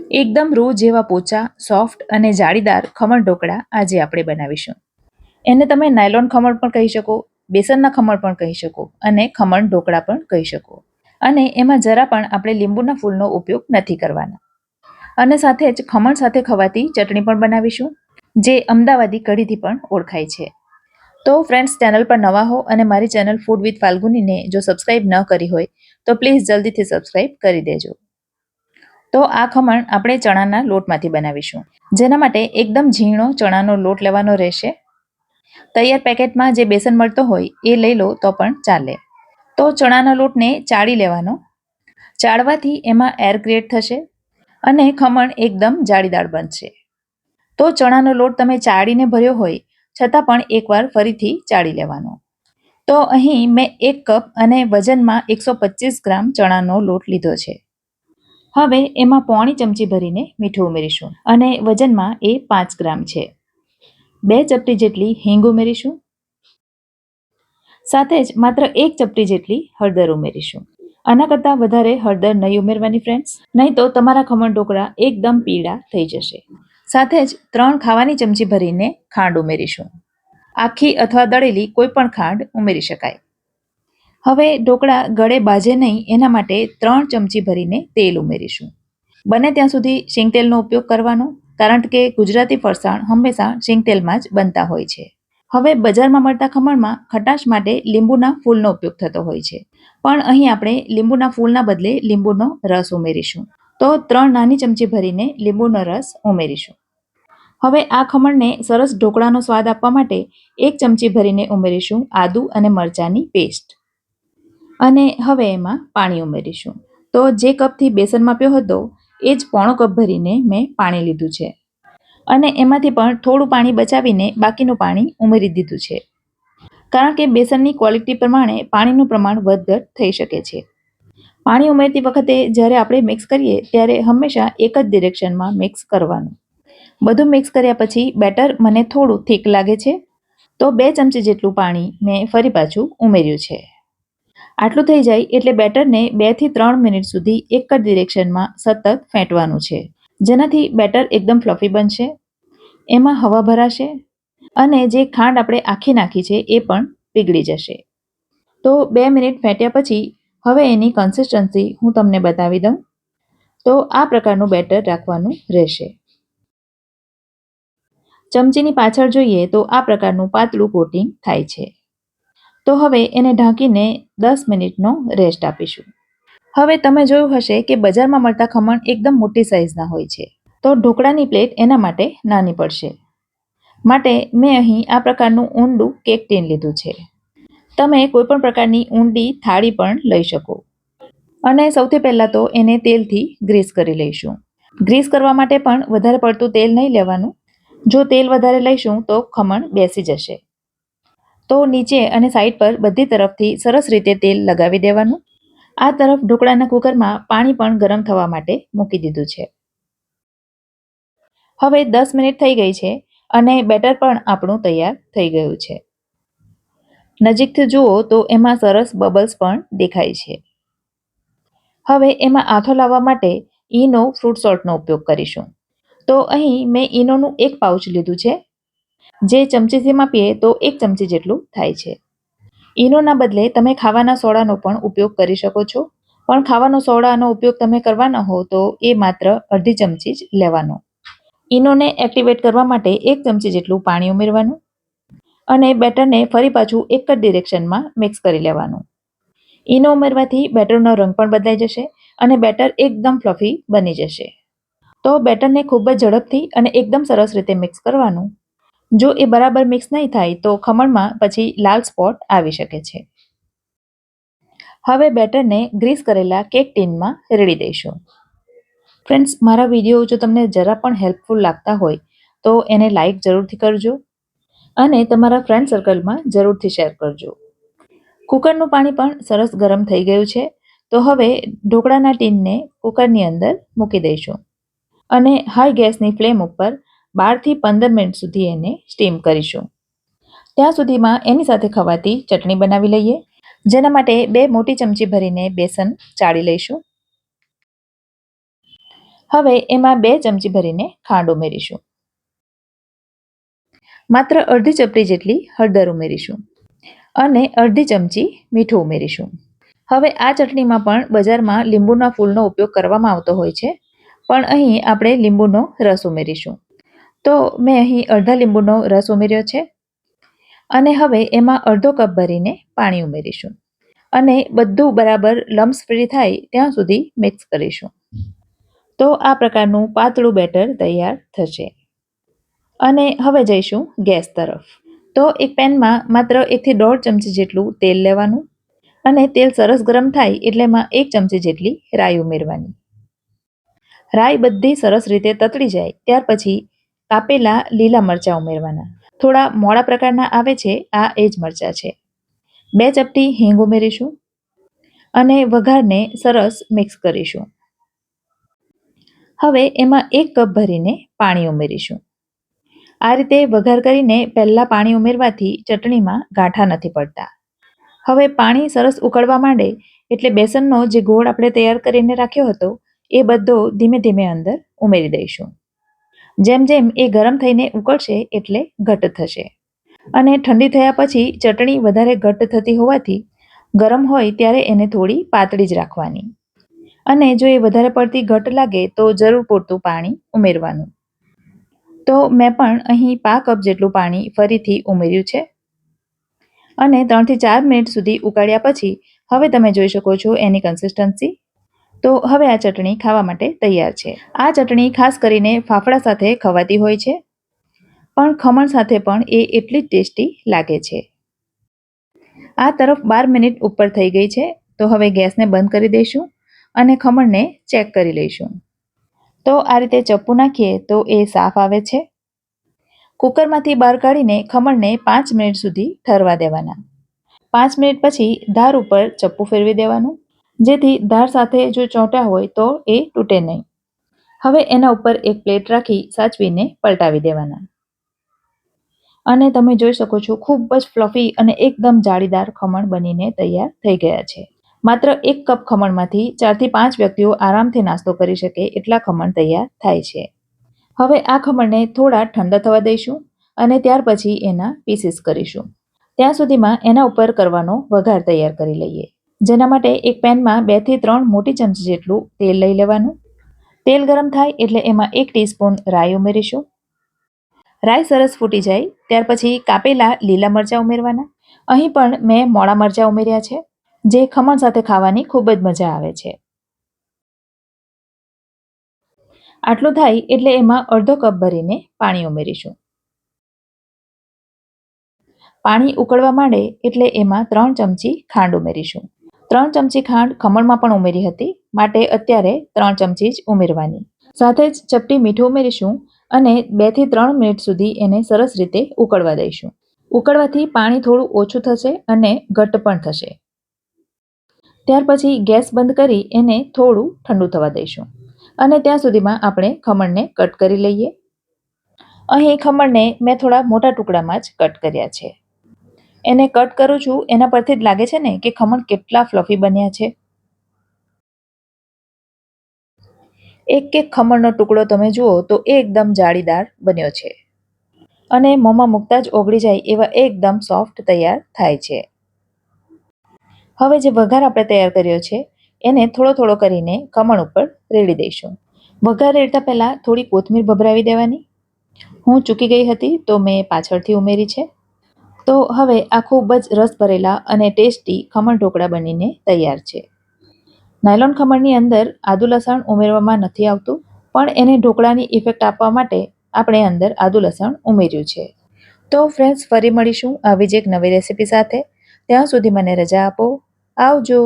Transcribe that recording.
એકદમ રૂ જેવા પોચા, સોફ્ટ અને જાળીદાર ખમણ ઢોકળા આજે આપણે બનાવીશું. એને તમે નાયલોન ખમણ પણ કહી શકો, બેસનના ખમણ પણ કહી શકો અને ખમણ ઢોકળા પણ કહી શકો. અને એમાં જરા પણ આપણે લીંબુના ફૂલનો ઉપયોગ નથી કરવાના. અને સાથે જ ખમણ સાથે ખવાતી ચટણી પણ બનાવીશું, જે અમદાવાદી કઢીથી પણ ઓળખાય છે. તો ફ્રેન્ડ્સ, ચેનલ પર નવા હો અને મારી ચેનલ ફૂડ વિથ ફાલ્ગુનીને જો સબસ્ક્રાઇબ ન કરી હોય તો પ્લીઝ જલ્દીથી સબસ્ક્રાઇબ કરી દેજો. તો આ ખમણ આપણે ચણાના લોટમાંથી બનાવીશું, જેના માટે એકદમ ઝીણો ચણાનો લોટ લેવાનો રહેશે. તૈયાર પેકેટમાં જે બેસન મળતો હોય એ લઈ લો તો પણ ચાલે. તો ચણાના લોટને ચાળી લેવાનો. ચાળવાથી એમાં એર ક્રિએટ થશે અને ખમણ એકદમ જાળીદાર બનશે. તો ચણાનો લોટ તમે ચાળીને ભર્યો હોય છતાં પણ એકવાર ફરીથી ચાળી લેવાનો. તો અહીં મેં 1 કપ અને વજનમાં 125 ગ્રામ ચણાનો લોટ લીધો છે. હવે એમાં પોણી ચમચી ભરીને મીઠું ઉમેરીશું અને વજનમાં એ 5 ગ્રામ છે. 2 ચપટી જેટલી હિંગ ઉમેરીશું. સાથે જ માત્ર 1 ચપટી જેટલી હળદર ઉમેરીશું. આના કરતાં વધારે હળદર નહીં ઉમેરવાની ફ્રેન્ડ્સ, નહીં તો તમારા ખમણ ઢોકળા એકદમ પીળા થઈ જશે. સાથે જ 3 ખાવાની ચમચી ભરીને ખાંડ ઉમેરીશું. આખી અથવા દળેલી કોઈ પણ ખાંડ ઉમેરી શકાય. હવે ઢોકળા ગળે બાજે નહીં એના માટે 3 ચમચી ભરીને તેલ ઉમેરીશું. બને ત્યાં સુધી શીંગ તેલનો ઉપયોગ કરવાનો, કારણ કે ગુજરાતી ફરસાણ હંમેશા શીંગ તેલમાં જ બનતા હોય છે. હવે બજારમાં મળતા ખમણમાં ખટાશ માટે લીંબુના ફૂલનો ઉપયોગ થતો હોય છે, પણ અહીં આપણે લીંબુના ફૂલના બદલે લીંબુનો રસ ઉમેરીશું. તો 3 નાની ચમચી ભરીને લીંબુનો રસ ઉમેરીશું. હવે આ ખમણને સરસ ઢોકળાનો સ્વાદ આપવા માટે 1 ચમચી ભરીને ઉમેરીશું આદુ અને મરચાંની પેસ્ટ. અને હવે એમાં પાણી ઉમેરીશું. તો જે કપથી બેસન માપ્યો હતો એ જ પોણો કપ ભરીને મેં પાણી લીધું છે. અને એમાંથી પણ થોડું પાણી બચાવીને બાકીનું પાણી ઉમેરી દીધું છે, કારણ કે બેસનની ક્વોલિટી પ્રમાણે પાણીનું પ્રમાણ વધઘટ થઈ શકે છે. પાણી ઉમેરતી વખતે જ્યારે આપણે મિક્સ કરીએ ત્યારે હંમેશા એક જ ડિરેક્શનમાં મિક્સ કરવાનું. બધું મિક્સ કર્યા પછી બેટર મને થોડું થીક લાગે છે, તો 2 ચમચી જેટલું પાણી મેં ફરી પાછું ઉમેર્યું છે. આટલું થઈ જાય એટલે બેટરને 2 થી 3 મિનિટ સુધી એક જ ડિરેક્શનમાં સતત ફેંટવાનું છે, જેનાથી બેટર એકદમ ફ્લફી બનશે, એમાં હવા ભરાશે અને જે ખાંડ આપણે આખી નાખી છે એ પણ પીગળી જશે. તો 2 મિનિટ ફેંટ્યા પછી હવે એની કન્સિસ્ટન્સી હું તમને બતાવી દઉં. તો આ પ્રકારનું બેટર રાખવાનું રહેશે. ચમચીની પાછળ જોઈએ તો આ પ્રકારનું પાતળું કોટિંગ થાય છે. તો હવે એને ઢાંકીને 10 મિનિટનો રેસ્ટ આપીશું. હવે તમે જોયું હશે કે બજારમાં મળતા ખમણ એકદમ મોટી સાઇઝના હોય છે, તો ઢોકળાની પ્લેટ એના માટે નાની પડશે. માટે મેં અહીં આ પ્રકારનું ઊંડું કેક ટીન લીધું છે. તમે કોઈ પણ પ્રકારની ઊંડી થાળી પણ લઈ શકો. અને સૌથી પહેલાં તો એને તેલથી ગ્રીસ કરી લઈશું. ગ્રીસ કરવા માટે પણ વધારે પડતું તેલ નહીં લેવાનું. જો તેલ વધારે લઈશું તો ખમણ બેસી જશે. તો નીચે અને સાઈડ પર બધી તરફથી સરસ રીતે તેલ લગાવી દેવાનું. આ તરફ ઢોકળાના કુકરમાં પાણી પણ ગરમ થવા માટે મૂકી દીધું છે. હવે 10 મિનિટ થઈ ગઈ છે અને બેટર પણ આપણું તૈયાર થઈ ગયું છે. નજીકથી જુઓ તો એમાં સરસ બબલ્સ પણ દેખાય છે. હવે એમાં આથો લાવવા માટે ઈનો ફ્રૂટ સોલ્ટનો ઉપયોગ કરીશું. તો અહીં મેં ઈનોનું 1 પાઉચ લીધું છે. જે ચમચીથી માપીએ તો 1 ચમચી જેટલું થાય છે. ઈનોના બદલે તમે ખાવાના સોડાનો પણ ઉપયોગ કરી શકો છો, પણ ખાવાનો સોડાનો ઉપયોગ તમે કરવાના હો તો એ માત્ર અડધી ચમચી જ લેવાનો. ઈનોને એક્ટિવેટ કરવા માટે 1 ચમચી જેટલું પાણી ઉમેરવાનું અને બેટરને ફરી પાછું એક જ ડિરેક્શનમાં મિક્સ કરી લેવાનું. ઈનો ઉમેરવાથી બેટરનો રંગ પણ બદલાઈ જશે અને બેટર એકદમ ફ્લફી બની જશે. તો બેટરને ખૂબ જ ઝડપથી અને એકદમ સરસ રીતે મિક્સ કરવાનું. જો એ બરાબર મિક્સ નહીં થાય તો ખમણમાં પછી લાલ સ્પોટ આવી શકે છે. હવે બેટરને ગ્રીસ કરેલા કેક ટીનમાં રેડી દઈશું. ફ્રેન્ડ્સ, મારા વિડીયો જો તમને જરા પણ હેલ્પફુલ લાગતા હોય તો એને લાઈક જરૂરથી કરજો અને તમારા ફ્રેન્ડ સર્કલમાં જરૂરથી શેર કરજો. કુકરનું પાણી પણ સરસ ગરમ થઈ ગયું છે. તો હવે ઢોકળાના ટીનને કુકરની અંદર મૂકી દઈશું અને હાઈ ગેસની ફ્લેમ ઉપર 12 થી 15 મિનિટ સુધી એને સ્ટીમ કરીશું. ત્યાં સુધીમાં એની સાથે ખવાતી ચટણી બનાવી લઈએ, જેના માટે 2 મોટી ચમચી ભરીને બેસન ચાળી લઈશું. હવે એમાં 2 ચમચી ભરીને ખાંડ ઉમેરીશું. માત્ર અડધી ચપટી જેટલી હળદર ઉમેરીશું અને અડધી ચમચી મીઠું ઉમેરીશું. હવે આ ચટણીમાં પણ બજારમાં લીંબુના ફૂલનો ઉપયોગ કરવામાં આવતો હોય છે, પણ અહીં આપણે લીંબુનો રસ ઉમેરીશું. તો મેં અહીં અડધા લીંબુનો રસ ઉમેર્યો છે અને હવે એમાં અડધો કપ ભરીને પાણી ઉમેરીશું અને બધું બરાબર લમ્સ ફ્રી થાય ત્યાં સુધી મિક્સ કરીશું. તો આ પ્રકારનું પાતળું બેટર તૈયાર થશે. અને હવે જઈશું ગેસ તરફ. તો એક પેનમાં માત્ર 1 થી 1.5 ચમચી જેટલું તેલ લેવાનું અને તેલ સરસ ગરમ થાય એટલે એમાં 1 ચમચી જેટલી રાઈ ઉમેરવાની. રાઈ બધી સરસ રીતે તતડી જાય ત્યાર પછી કાપેલા લીલા મરચાં ઉમેરવાના. થોડા મોડા પ્રકારના આવે છે, આ એ જ મરચાં છે. 2 ચપટી હિંગ ઉમેરીશું અને વઘારને સરસ મિક્સ કરીશું. હવે એમાં 1 કપ ભરીને પાણી ઉમેરીશું. આ રીતે વઘાર કરીને પહેલાં પાણી ઉમેરવાથી ચટણીમાં ગાંઠા નથી પડતા. હવે પાણી સરસ ઉકળવા માંડે એટલે બેસનનો જે ગોળ આપણે તૈયાર કરીને રાખ્યો હતો એ બધો ધીમે ધીમે અંદર ઉમેરી દઈશું. જેમ જેમ એ ગરમ થઈને ઉકળશે એટલે ઘટ્ટ થશે અને ઠંડી થયા પછી ચટણી વધારે ઘટ્ટ થતી હોવાથી ગરમ હોય ત્યારે એને થોડી પાતળી જ રાખવાની અને જો એ વધારે પડતી ઘટ્ટ લાગે તો જરૂર પૂરતું પાણી ઉમેરવાનું. તો મેં પણ અહીં 1/2 કપ જેટલું પાણી ફરીથી ઉમેર્યું છે અને 3 થી 4 મિનિટ સુધી ઉકાળ્યા પછી હવે તમે જોઈ શકો છો એની કન્સિસ્ટન્સી. તો હવે આ ચટણી ખાવા માટે તૈયાર છે. આ ચટણી ખાસ કરીને ફાફડા સાથે ખવાતી હોય છે, પણ ખમણ સાથે પણ એ એટલી જ ટેસ્ટી લાગે છે. આ તરફ 12 મિનિટ ઉપર થઈ ગઈ છે, તો હવે ગેસને બંધ કરી દઈશું અને ખમણને ચેક કરી લઈશું. તો આ રીતે ચપ્પુ નાખીએ તો એ સાફ આવે છે. કુકરમાંથી બહાર કાઢીને ખમણને 5 મિનિટ સુધી ઠરવા દેવાના. 5 મિનિટ પછી ધાર ઉપર ચપ્પુ ફેરવી દેવાનું, જેથી ધાર સાથે જો ચોંટ્યા હોય તો એ તૂટે નહીં. હવે એના ઉપર એક પ્લેટ રાખી સાચવીને પલટાવી દેવાના અને તમે જોઈ શકો છો ખૂબ જ ફ્લફી અને એકદમ જાળીદાર ખમણ બનીને તૈયાર થઈ ગયા છે. માત્ર 1 કપ ખમણમાંથી 4 થી 5 વ્યક્તિઓ આરામથી નાસ્તો કરી શકે એટલા ખમણ તૈયાર થાય છે. હવે આ ખમણને થોડા ઠંડા થવા દઈશું અને ત્યાર પછી એના પીસીસ કરીશું. ત્યાં સુધીમાં એના ઉપર કરવાનો વઘાર તૈયાર કરી લઈએ. જેના માટે એક પેનમાં 2 થી 3 મોટી ચમચી જેટલું તેલ લઈ લેવાનું. તેલ ગરમ થાય એટલે એમાં 1 ટીસ્પૂન રાઈ ઉમેરીશું. રાઈ સરસ ફૂટી જાય ત્યાર પછી કાપેલા લીલા મરચાં ઉમેરવાના. અહીં પણ મેં મોળા મરચાં ઉમેર્યા છે, જે ખમણ સાથે ખાવાની ખૂબ જ મજા આવે છે. આટલું થાય એટલે એમાં અડધો કપ ભરીને પાણી ઉમેરીશું. પાણી ઉકળવા માંડે એટલે એમાં 3 ચમચી ખાંડ ઉમેરીશું. 3 ચમચી ખાંડ ખમણમાં પણ ઉમેરી હતી, માટે અત્યારે 3 ચમચી જ ઉમેરવાની. સાથે જ ચપટી મીઠું ઉમેરીશું અને 2 થી 3 મિનિટ સુધી એને સરસ રીતે ઉકળવા દઈશું. ઉકળવાથી પાણી થોડું ઓછું થશે અને ઘટ્ટ પણ થશે. ત્યાર પછી ગેસ બંધ કરી એને થોડું ઠંડુ થવા દઈશું અને ત્યાં સુધીમાં આપણે ખમણને કટ કરી લઈએ. અહીં ખમણને મેં થોડા મોટા ટુકડામાં જ કટ કર્યા છે. એને કટ કરું છું એના પરથી જ લાગે છે ને કે ખમણ કેટલા ફ્લફી બન્યા છે. એક એક ખમણનો ટુકડો તમે જુઓ તો એકદમ જાળીદાર બન્યો છે અને મોંમાં મૂકતા જ ઓગળી જાય એવા એકદમ સોફ્ટ તૈયાર થાય છે. હવે જે વઘાર આપણે તૈયાર કર્યો છે એને થોડો થોડો કરીને ખમણ ઉપર રેડી દઈશું. વઘાર રેડતા પહેલાં થોડી કોથમીર ભભરાવી દેવાની. હું ચૂકી ગઈ હતી તો મેં પાછળથી ઉમેરી છે. તો હવે આ ખૂબ જ રસ ભરેલા અને ટેસ્ટી ખમણ ઢોકળા બનીને તૈયાર છે. નાયલોન ખમણની અંદર આદુ લસણ ઉમેરવામાં નથી આવતું, પણ એને ઢોકળાની ઇફેક્ટ આપવા માટે આપણે અંદર આદુ લસણ ઉમેર્યું છે. તો ફ્રેન્ડ્સ, ફરી મળીશું આવી જ એક નવી રેસીપી સાથે. ત્યાં સુધી મને રજા આપો. આવજો.